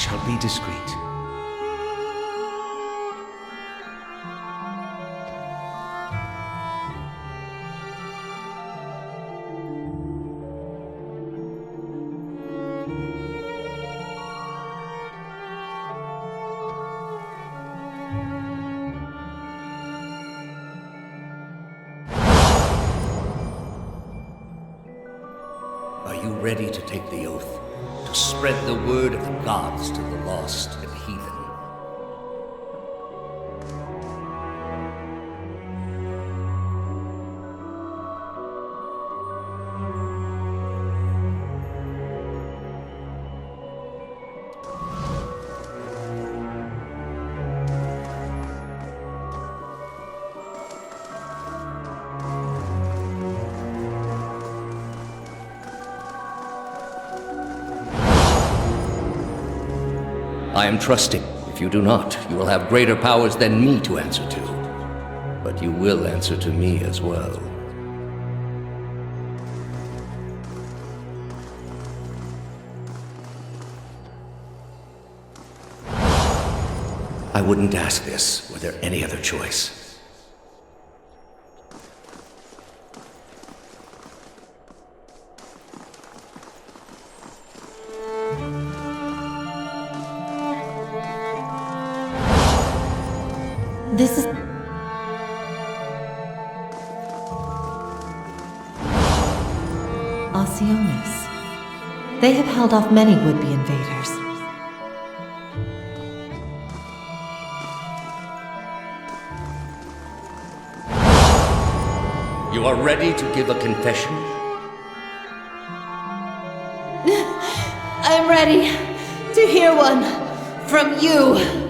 shall be discreet. Are you ready to take the oath? To spread the word of the gods to the lost and heathen? I am trusting. If you do not, you will have greater powers than me to answer to. But you will answer to me as well. I wouldn't ask this were there any other choice. This is... Alcyones. They have held off many would-be invaders. You are ready to give a confession? I'm ready to hear one from you.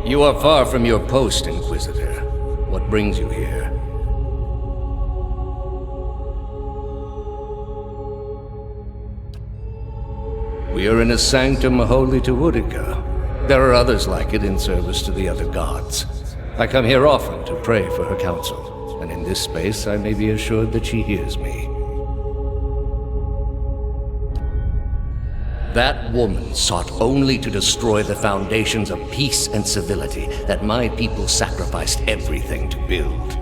You are far from your post, Inquisitor. What brings you here? We are in a sanctum holy to Boudica. There are others like it in service to the other gods. I come here often to pray for her counsel, and in this space I may be assured that she hears me. That woman sought only to destroy the foundations of peace and civility that my people sacrificed everything to build.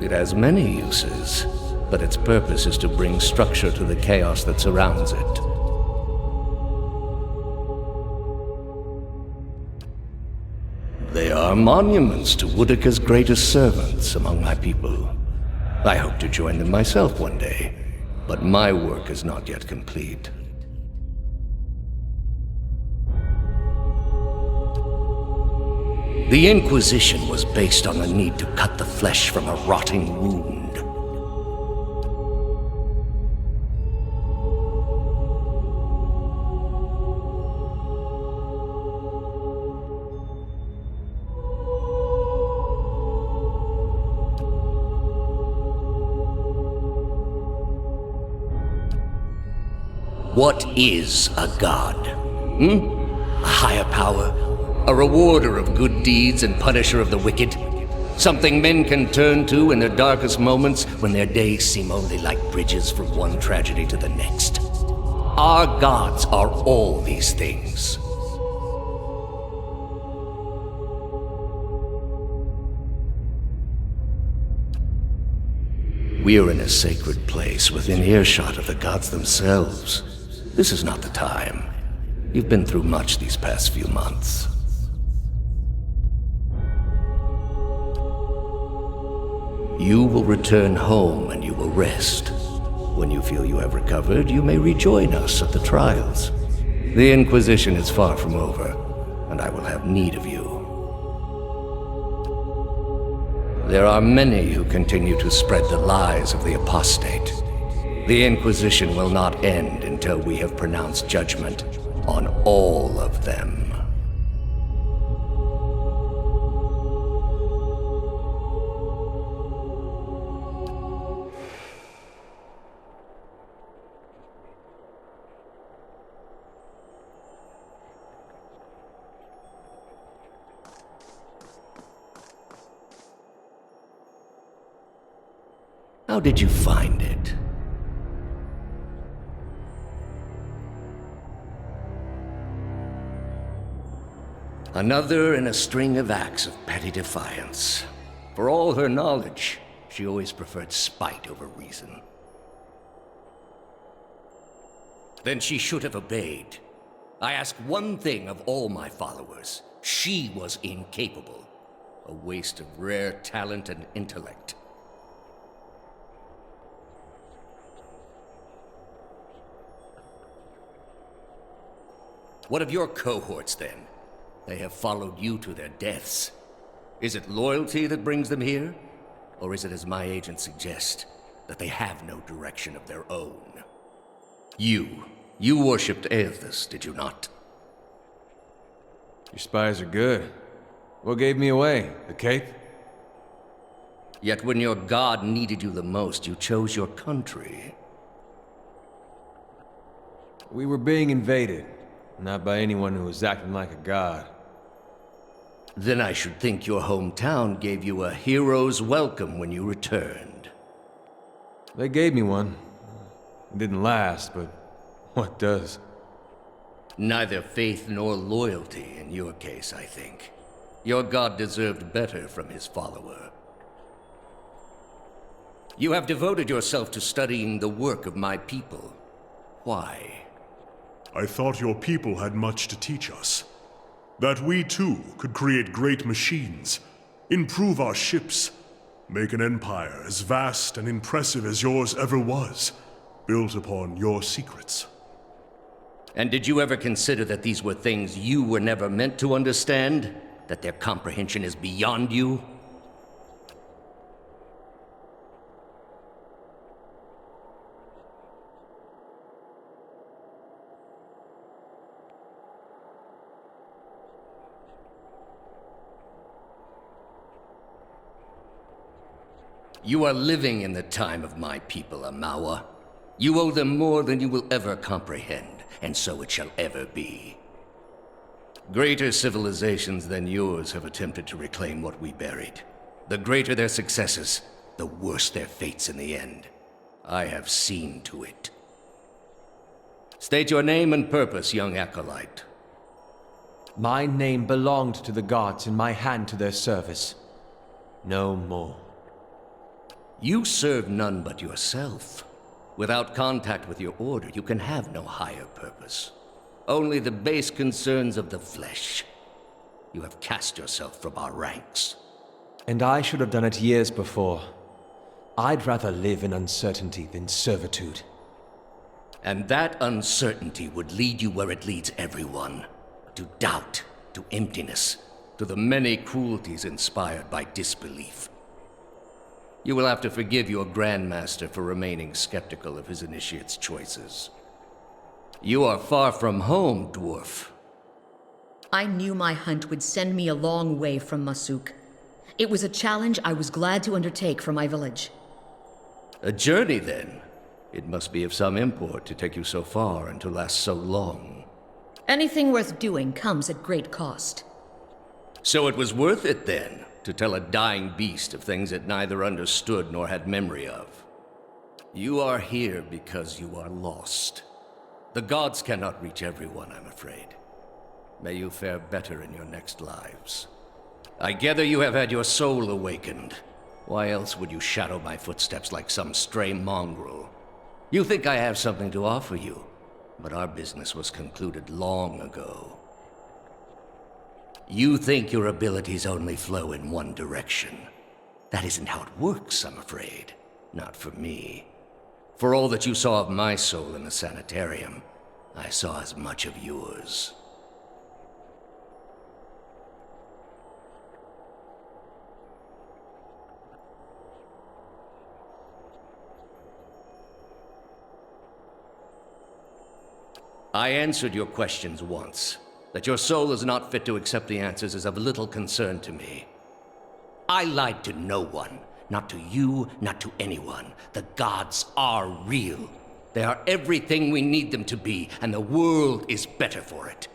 It has many uses, but its purpose is to bring structure to the chaos that surrounds it. They are monuments to Boudica's greatest servants among my people. I hope to join them myself one day, but my work is not yet complete. The Inquisition was based on the need to cut the flesh from a rotting wound. What is a god? A higher power? A rewarder of good deeds and punisher of the wicked? Something men can turn to in their darkest moments when their days seem only like bridges from one tragedy to the next. Our gods are all these things. We are in a sacred place within earshot of the gods themselves. This is not the time. You've been through much these past few months. You will return home and you will rest. When you feel you have recovered, you may rejoin us at the trials. The Inquisition is far from over, and I will have need of you. There are many who continue to spread the lies of the apostate. The Inquisition will not end until we have pronounced judgment on all of them. How did you find it? Another in a string of acts of petty defiance. For all her knowledge, she always preferred spite over reason. Then she should have obeyed. I ask one thing of all my followers. She was incapable. A waste of rare talent and intellect. What of your cohorts, then? They have followed you to their deaths. Is it loyalty that brings them here? Or is it, as my agents suggest, that they have no direction of their own? You worshipped Aethys, did you not? Your spies are good. What gave me away? The cape? Yet when your god needed you the most, you chose your country. We were being invaded. Not by anyone who was acting like a god. Then I should think your hometown gave you a hero's welcome when you returned. They gave me one. It didn't last, but what does? Neither faith nor loyalty in your case, I think. Your god deserved better from his follower. You have devoted yourself to studying the work of my people. Why? I thought your people had much to teach us. That we too could create great machines, improve our ships, make an empire as vast and impressive as yours ever was, built upon your secrets. And did you ever consider that these were things you were never meant to understand? That their comprehension is beyond you? You are living in the time of my people, Amawa. You owe them more than you will ever comprehend, and so it shall ever be. Greater civilizations than yours have attempted to reclaim what we buried. The greater their successes, the worse their fates in the end. I have seen to it. State your name and purpose, young acolyte. My name belonged to the gods and my hand to their service. No more. You serve none but yourself. Without contact with your order, you can have no higher purpose. Only the base concerns of the flesh. You have cast yourself from our ranks. And I should have done it years before. I'd rather live in uncertainty than servitude. And that uncertainty would lead you where it leads everyone. To doubt, to emptiness, to the many cruelties inspired by disbelief. You will have to forgive your Grandmaster for remaining skeptical of his initiate's choices. You are far from home, dwarf. I knew my hunt would send me a long way from Masuk. It was a challenge I was glad to undertake for my village. A journey, then? It must be of some import to take you so far and to last so long. Anything worth doing comes at great cost. So it was worth it, then, to tell a dying beast of things it neither understood nor had memory of. You are here because you are lost. The gods cannot reach everyone, I'm afraid. May you fare better in your next lives. I gather you have had your soul awakened. Why else would you shadow my footsteps like some stray mongrel? You think I have something to offer you? But our business was concluded long ago. You think your abilities only flow in one direction. That isn't how it works, I'm afraid. Not for me. For all that you saw of my soul in the sanitarium, I saw as much of yours. I answered your questions once. That your soul is not fit to accept the answers is of little concern to me. I lied to no one. Not to you, not to anyone. The gods are real. They are everything we need them to be, and the world is better for it.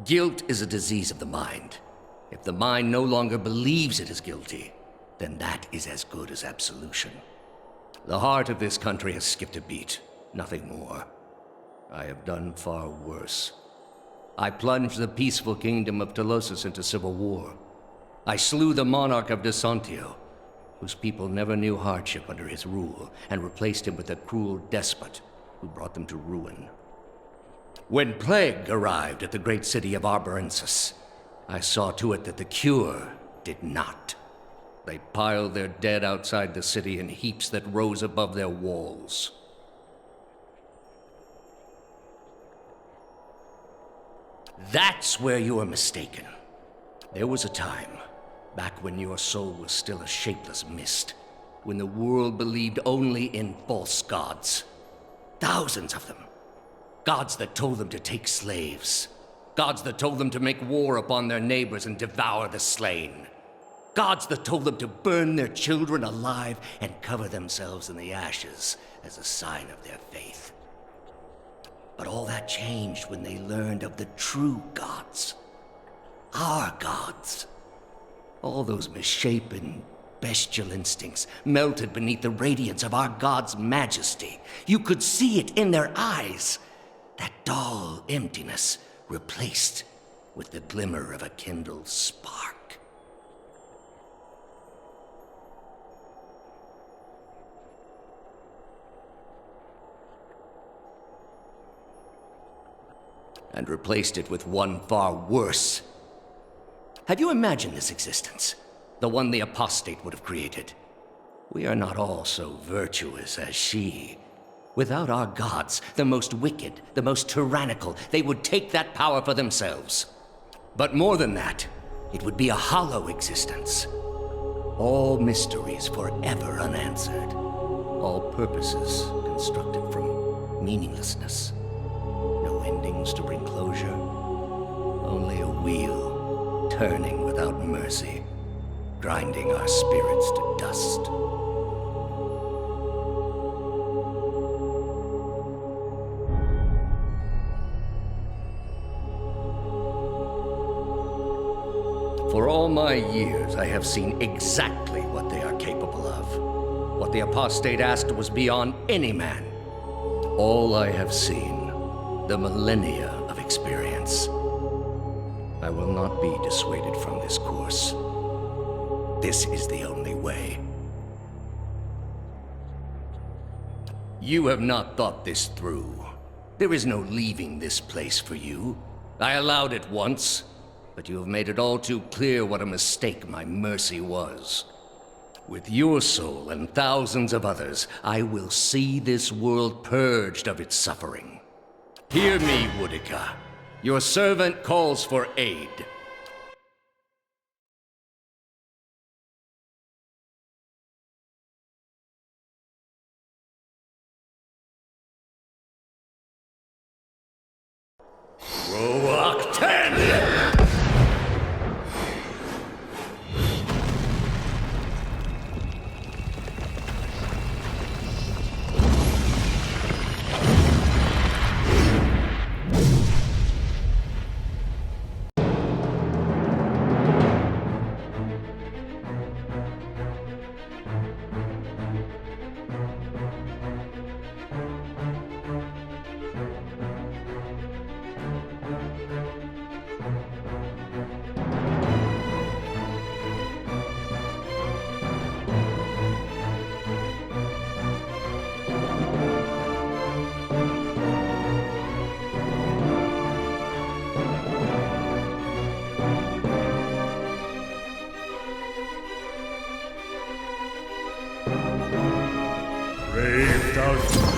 Guilt is a disease of the mind. If the mind no longer believes it is guilty, then that is as good as absolution. The heart of this country has skipped a beat, nothing more. I have done far worse. I plunged the peaceful kingdom of Telosus into civil war. I slew the monarch of Desantio, whose people never knew hardship under his rule, and replaced him with a cruel despot who brought them to ruin. When plague arrived at the great city of Arborensis, I saw to it that the cure did not. They piled their dead outside the city in heaps that rose above their walls. That's where you are mistaken. There was a time, back when your soul was still a shapeless mist, when the world believed only in false gods. Thousands of them. Gods that told them to take slaves. Gods that told them to make war upon their neighbors and devour the slain. Gods that told them to burn their children alive and cover themselves in the ashes as a sign of their faith. But all that changed when they learned of the true gods. Our gods. All those misshapen, bestial instincts melted beneath the radiance of our God's majesty. You could see it in their eyes. That dull emptiness replaced with the glimmer of a kindled spark. And replaced it with one far worse. Have you imagined this existence? The one the apostate would have created. We are not all so virtuous as she. Without our gods, the most wicked, the most tyrannical, they would take that power for themselves. But more than that, it would be a hollow existence. All mysteries forever unanswered. All purposes constructed from meaninglessness. No endings to bring closure. Only a wheel, turning without mercy, grinding our spirits to dust. For all my years, I have seen exactly what they are capable of. What the apostate asked was beyond any man. All I have seen, the millennia of experience. I will not be dissuaded from this course. This is the only way. You have not thought this through. There is no leaving this place for you. I allowed it once. But you have made it all too clear what a mistake my mercy was. With your soul and thousands of others, I will see this world purged of its suffering. Hear me, Woedica. Your servant calls for aid. Roak 10! Brave does.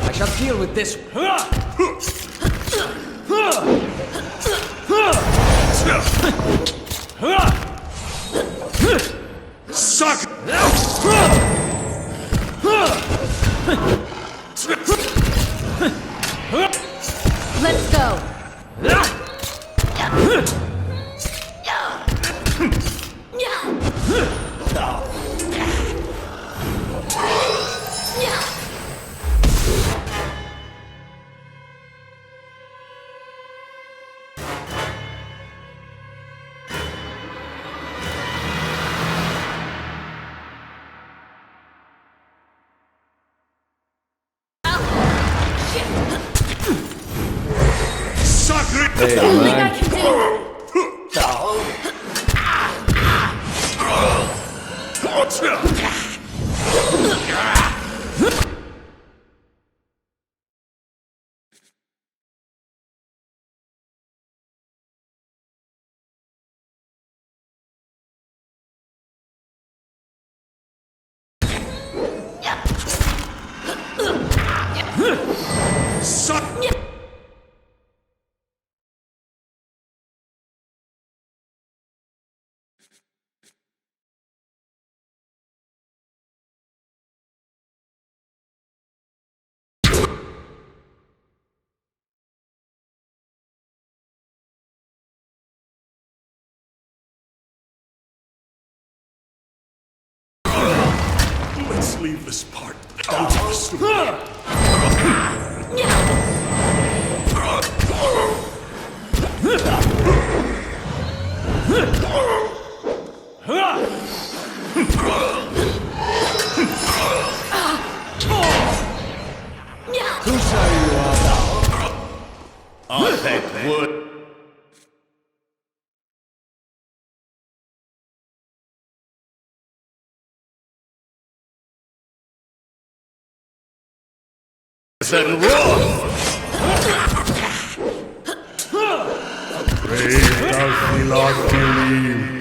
I shall deal with this. Suck! Let's go. Hey, Something I man. can do! Let's leave this part out of the story. Arthek would. And roar! Brave Dal'Thilad Kilim.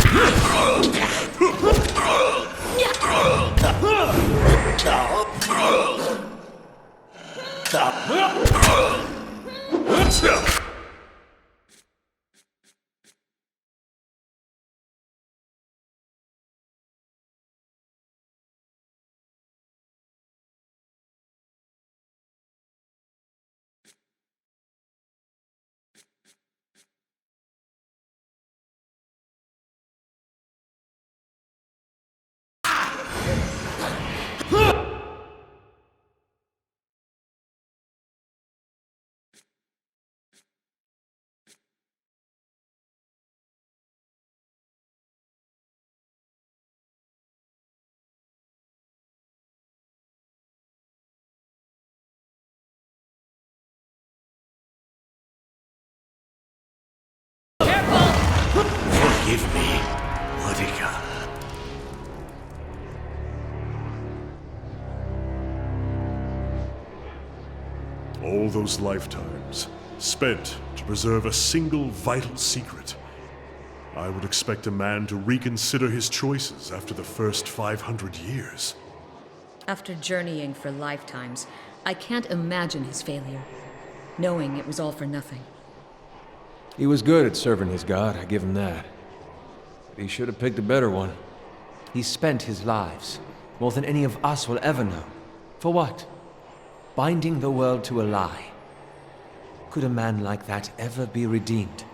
Forgive me, Boudica. All those lifetimes spent to preserve a single vital secret. I would expect a man to reconsider his choices after the first 500 years. After journeying for lifetimes, I can't imagine his failure, knowing it was all for nothing. He was good at serving his god, I give him that. But he should have picked a better one. He spent his lives, more than any of us will ever know. For what? Binding the world to a lie. Could a man like that ever be redeemed?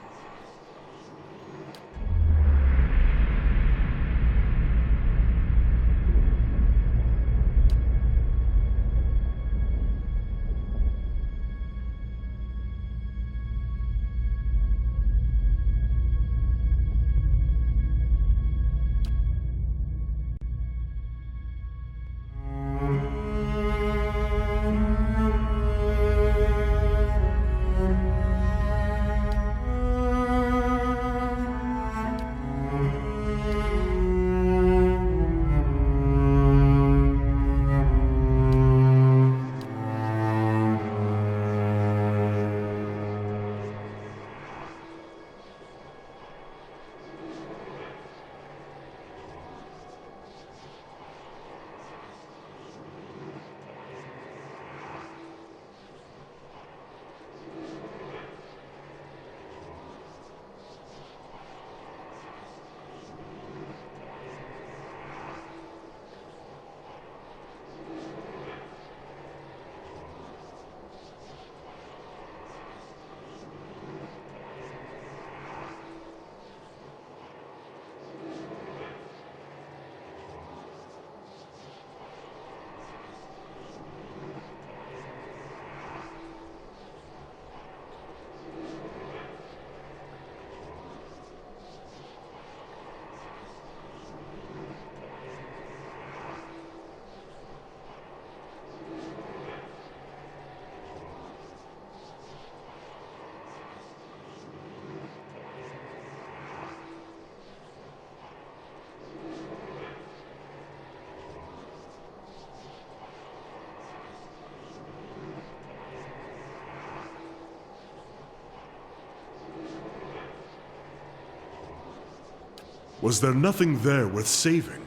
Was there nothing there worth saving?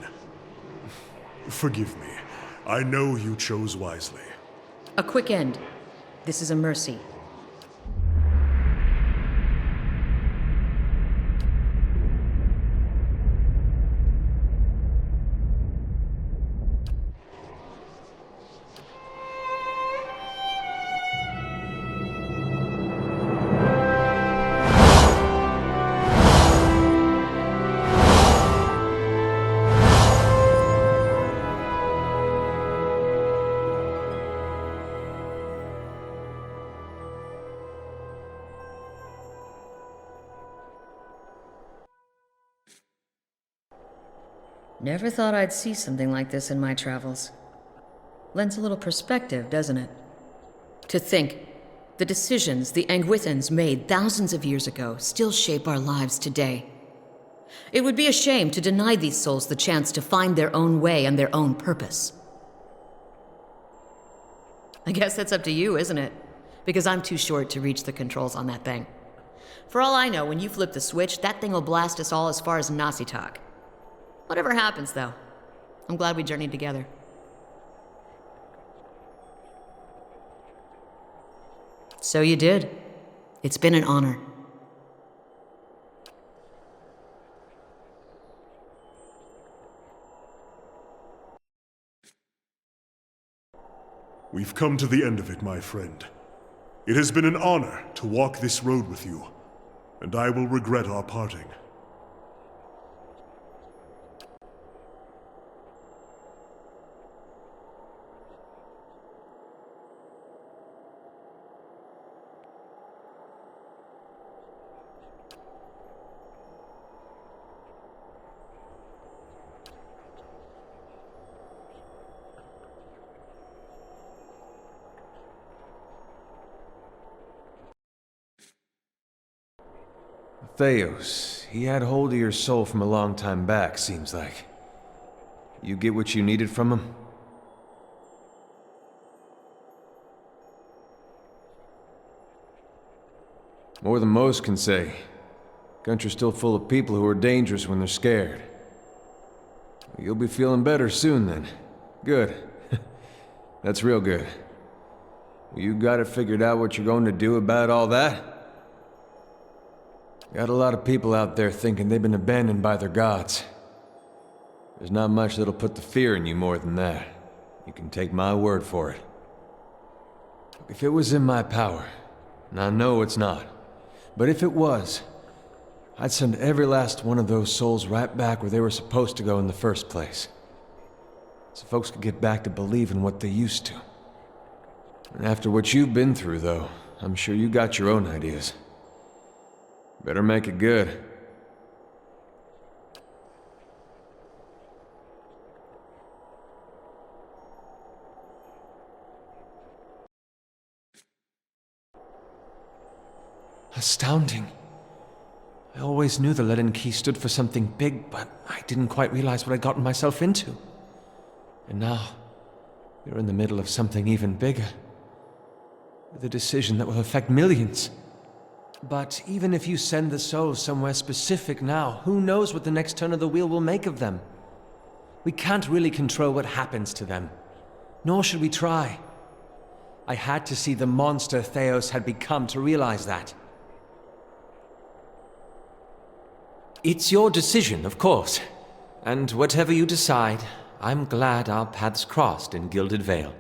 Forgive me. I know you chose wisely. A quick end. This is a mercy. Never thought I'd see something like this in my travels. Lends a little perspective, doesn't it? To think, the decisions the Angwithans made thousands of years ago still shape our lives today. It would be a shame to deny these souls the chance to find their own way and their own purpose. I guess that's up to you, isn't it? Because I'm too short to reach the controls on that thing. For all I know, when you flip the switch, that thing will blast us all as far as Nasitak. Whatever happens, though, I'm glad we journeyed together. So you did. It's been an honor. We've come to the end of it, my friend. It has been an honor to walk this road with you, and I will regret our parting. Theos, he had hold of your soul from a long time back, seems like. You get what you needed from him? More than most can say. Country's still full of people who are dangerous when they're scared. You'll be feeling better soon, then. Good. That's real good. You got it figured out what you're going to do about all that? Got a lot of people out there thinking they've been abandoned by their gods. There's not much that'll put the fear in you more than that. You can take my word for it. If it was in my power, and I know it's not, but if it was, I'd send every last one of those souls right back where they were supposed to go in the first place. So folks could get back to believing what they used to. And after what you've been through, though, I'm sure you got your own ideas. Better make it good. Astounding. I always knew the Leaden Key stood for something big, but I didn't quite realize what I'd gotten myself into. And now, you're in the middle of something even bigger. With a decision that will affect millions. But even if you send the souls somewhere specific now, who knows what the next turn of the wheel will make of them? We can't really control what happens to them. Nor should we try. I had to see the monster Theos had become to realize that. It's your decision, of course. And whatever you decide, I'm glad our paths crossed in Gilded Vale.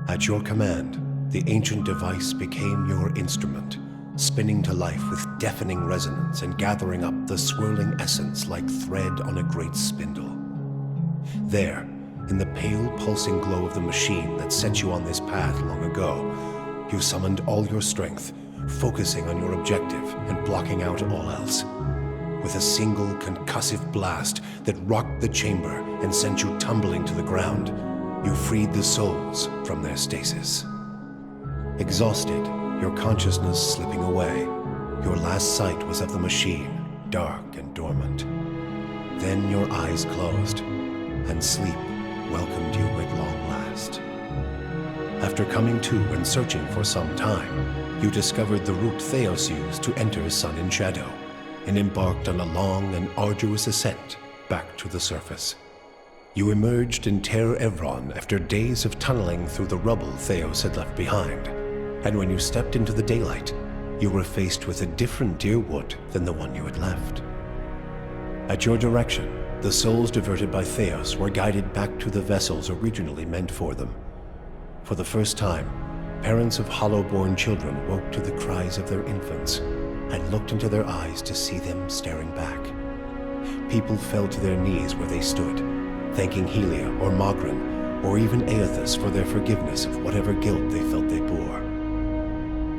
At your command, the ancient device became your instrument, spinning to life with deafening resonance and gathering up the swirling essence like thread on a great spindle. There, in the pale, pulsing glow of the machine that set you on this path long ago, you summoned all your strength, focusing on your objective and blocking out all else. With a single concussive blast that rocked the chamber and sent you tumbling to the ground, you freed the souls from their stasis. Exhausted, your consciousness slipping away, your last sight was of the machine, dark and dormant. Then your eyes closed, and sleep welcomed you at long last. After coming to and searching for some time, you discovered the route Theos used to enter Sun and Shadow, and embarked on a long and arduous ascent back to the surface. You emerged in Ter Evron after days of tunneling through the rubble Theos had left behind, and when you stepped into the daylight, you were faced with a different Dyrwood than the one you had left. At your direction, the souls diverted by Theos were guided back to the vessels originally meant for them. For the first time, parents of hollow-born children woke to the cries of their infants and looked into their eyes to see them staring back. People fell to their knees where they stood, thanking Helia or Mogren, or even Aethys for their forgiveness of whatever guilt they felt they bore.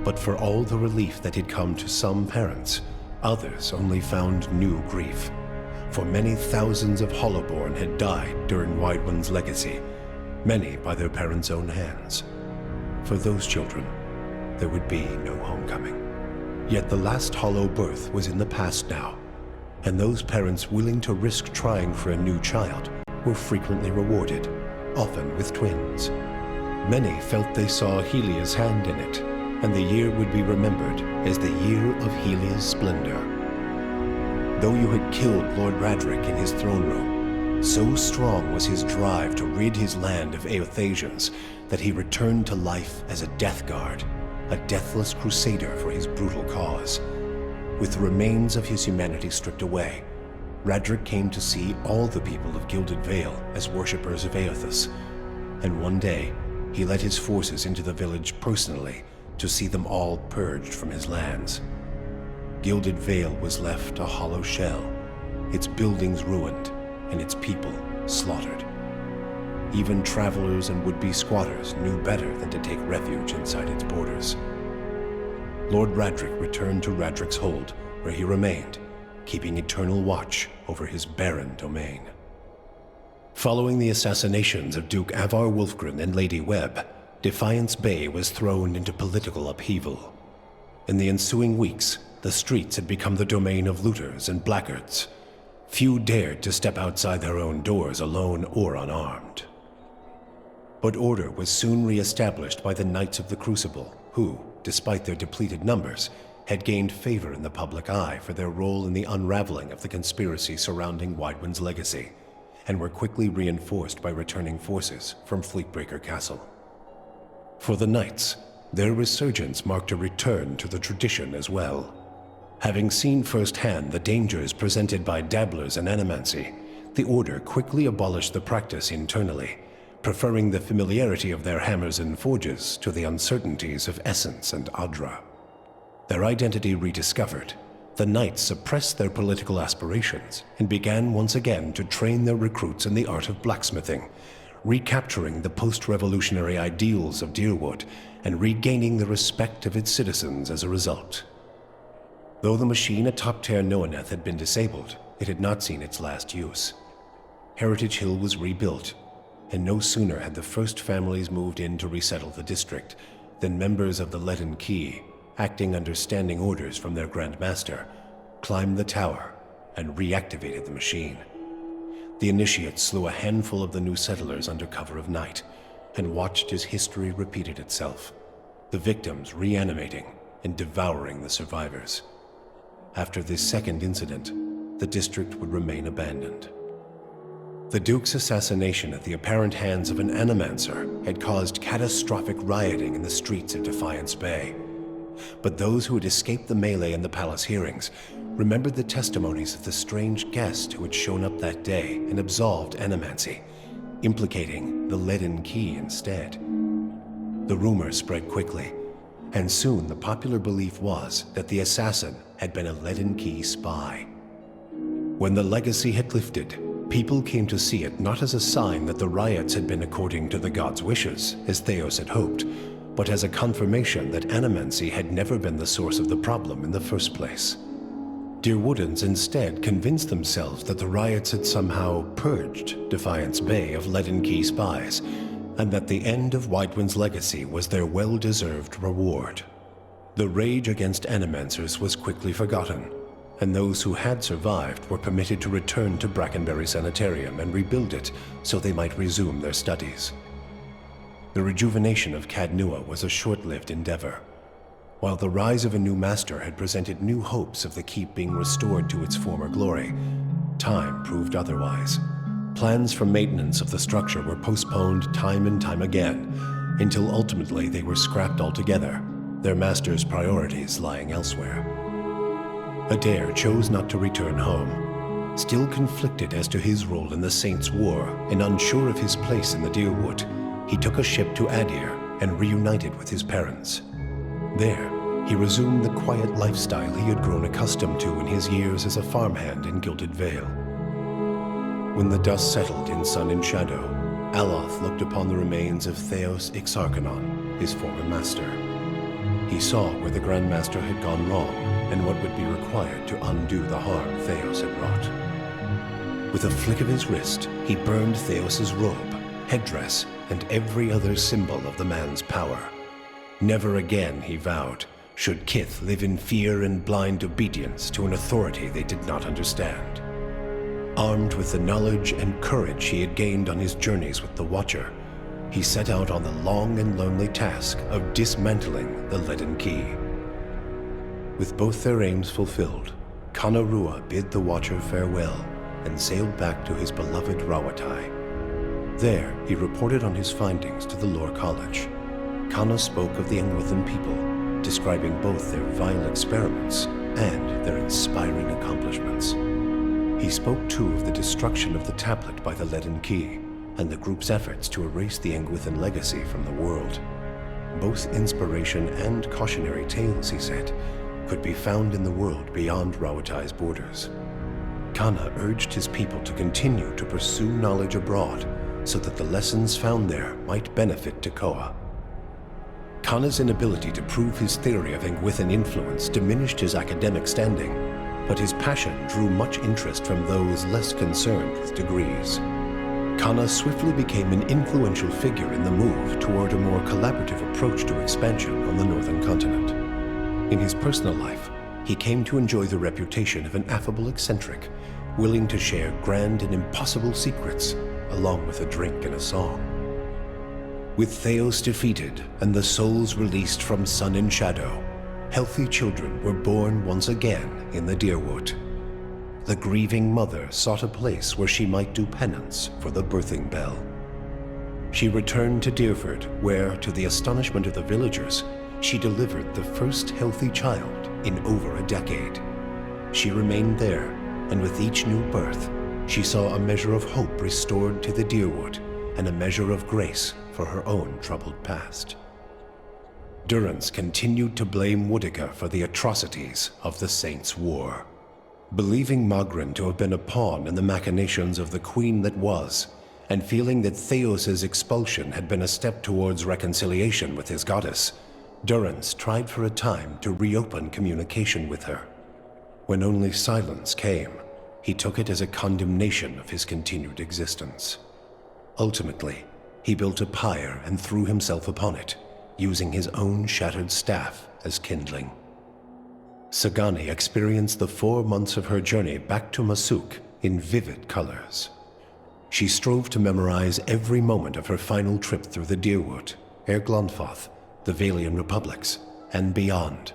But for all the relief that had come to some parents, others only found new grief. For many thousands of Hollowborn had died during Wideone's legacy, many by their parents' own hands. For those children, there would be no homecoming. Yet the last Hollow birth was in the past now, and those parents willing to risk trying for a new child were frequently rewarded, often with twins. Many felt they saw Helia's hand in it, and the year would be remembered as the year of Helia's splendor. Though you had killed Lord Radric in his throne room, so strong was his drive to rid his land of Aethasians that he returned to life as a death guard, a deathless crusader for his brutal cause. With the remains of his humanity stripped away, Radric came to see all the people of Gilded Vale as worshippers of Aethys, and one day he led his forces into the village personally to see them all purged from his lands. Gilded Vale was left a hollow shell, its buildings ruined, and its people slaughtered. Even travelers and would-be squatters knew better than to take refuge inside its borders. Lord Radric returned to Radric's Hold, where he remained, keeping eternal watch over his barren domain. Following the assassinations of Duke Avar Wulfgren and Lady Webb, Defiance Bay was thrown into political upheaval. In the ensuing weeks, the streets had become the domain of looters and blackguards. Few dared to step outside their own doors alone or unarmed. But order was soon re-established by the Knights of the Crucible, who, despite their depleted numbers, had gained favor in the public eye for their role in the unraveling of the conspiracy surrounding Wideone's legacy, and were quickly reinforced by returning forces from Fleetbreaker Castle. For the Knights, their resurgence marked a return to the tradition as well. Having seen firsthand the dangers presented by dabblers in animancy, the Order quickly abolished the practice internally, preferring the familiarity of their hammers and forges to the uncertainties of Essence and Adra. Their identity rediscovered, the Knights suppressed their political aspirations and began once again to train their recruits in the art of blacksmithing, recapturing the post-revolutionary ideals of Dyrwood and regaining the respect of its citizens as a result. Though the machine atop Ter Noaneth had been disabled, it had not seen its last use. Heritage Hill was rebuilt, and no sooner had the first families moved in to resettle the district than members of the Leaden Key, acting under standing orders from their Grand Master, climbed the tower and reactivated the machine. The initiates slew a handful of the new settlers under cover of night and watched as history repeated itself, the victims reanimating and devouring the survivors. After this second incident, the district would remain abandoned. The Duke's assassination at the apparent hands of an animancer had caused catastrophic rioting in the streets of Defiance Bay. But those who had escaped the melee in the palace hearings remembered the testimonies of the strange guest who had shown up that day and absolved animancy, implicating the Leaden Key instead. The rumor spread quickly, and soon the popular belief was that the assassin had been a Leaden Key spy. When the legacy had lifted, people came to see it not as a sign that the riots had been according to the god's wishes, as Theos had hoped, but as a confirmation that animancy had never been the source of the problem in the first place. Deerwoodans instead convinced themselves that the riots had somehow purged Defiance Bay of Leaden Key spies, and that the end of Whitewind's legacy was their well-deserved reward. The rage against animancers was quickly forgotten, and those who had survived were permitted to return to Brackenberry Sanitarium and rebuild it so they might resume their studies. The rejuvenation of Cadnua was a short-lived endeavor. While the rise of a new master had presented new hopes of the keep being restored to its former glory, time proved otherwise. Plans for maintenance of the structure were postponed time and time again, until ultimately they were scrapped altogether, their master's priorities lying elsewhere. Adair chose not to return home. Still conflicted as to his role in the Saints' War and unsure of his place in the Deerwood, he took a ship to Adir and reunited with his parents. There, he resumed the quiet lifestyle he had grown accustomed to in his years as a farmhand in Gilded Vale. When the dust settled in Sun and Shadow, Aloth looked upon the remains of Theos Ixarchanon, his former master. He saw where the Grand Master had gone wrong and what would be required to undo the harm Theos had wrought. With a flick of his wrist, he burned Theos's robe, headdress, and every other symbol of the man's power. Never again, he vowed, should Kith live in fear and blind obedience to an authority they did not understand. Armed with the knowledge and courage he had gained on his journeys with the Watcher, he set out on the long and lonely task of dismantling the Leaden Key. With both their aims fulfilled, Kana Rua bid the Watcher farewell and sailed back to his beloved Rawatai. There, he reported on his findings to the Lore College. Kana spoke of the Engwithan people, describing both their vile experiments and their inspiring accomplishments. He spoke too of the destruction of the tablet by the Leaden Key, and the group's efforts to erase the Engwithan legacy from the world. Both inspiration and cautionary tales, he said, could be found in the world beyond Rawatai's borders. Kana urged his people to continue to pursue knowledge abroad so that the lessons found there might benefit Tekoa. Kana's inability to prove his theory of Engwithan influence diminished his academic standing, but his passion drew much interest from those less concerned with degrees. Kana swiftly became an influential figure in the move toward a more collaborative approach to expansion on the northern continent. In his personal life, he came to enjoy the reputation of an affable eccentric, willing to share grand and impossible secrets, along with a drink and a song. With Theos defeated and the souls released from Sun and Shadow, healthy children were born once again in the Deerwood. The grieving mother sought a place where she might do penance for the birthing bell. She returned to Deerford, where, to the astonishment of the villagers, she delivered the first healthy child in over a decade. She remained there, and with each new birth, she saw a measure of hope restored to the Deerwood and a measure of grace for her own troubled past. Durrance continued to blame Woodica for the atrocities of the Saints' War. Believing Magrin to have been a pawn in the machinations of the Queen that was, and feeling that Theos's expulsion had been a step towards reconciliation with his goddess, Durrance tried for a time to reopen communication with her. When only silence came, he took it as a condemnation of his continued existence. Ultimately, he built a pyre and threw himself upon it, using his own shattered staff as kindling. Sagani experienced the 4 months of her journey back to Masuk in vivid colors. She strove to memorize every moment of her final trip through the Deerwood, Glonfoth, the Valian Republics, and beyond,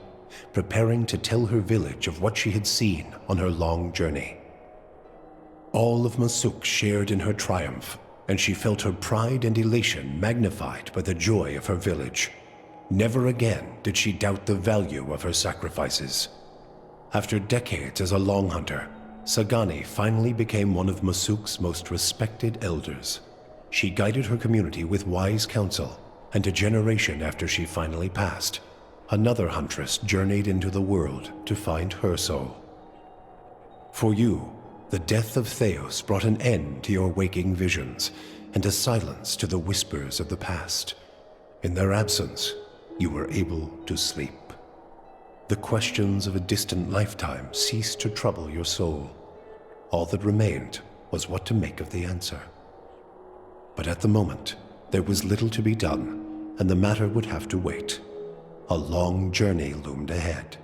preparing to tell her village of what she had seen on her long journey. All of Masuk shared in her triumph, and she felt her pride and elation magnified by the joy of her village. Never again did she doubt the value of her sacrifices. After decades as a long hunter, Sagani finally became one of Masuk's most respected elders. She guided her community with wise counsel and a generation after she finally passed, another huntress journeyed into the world to find her soul. For you, the death of Theos brought an end to your waking visions and a silence to the whispers of the past. In their absence, you were able to sleep. The questions of a distant lifetime ceased to trouble your soul. All that remained was what to make of the answer. But at the moment, there was little to be done, and the matter would have to wait. A long journey loomed ahead.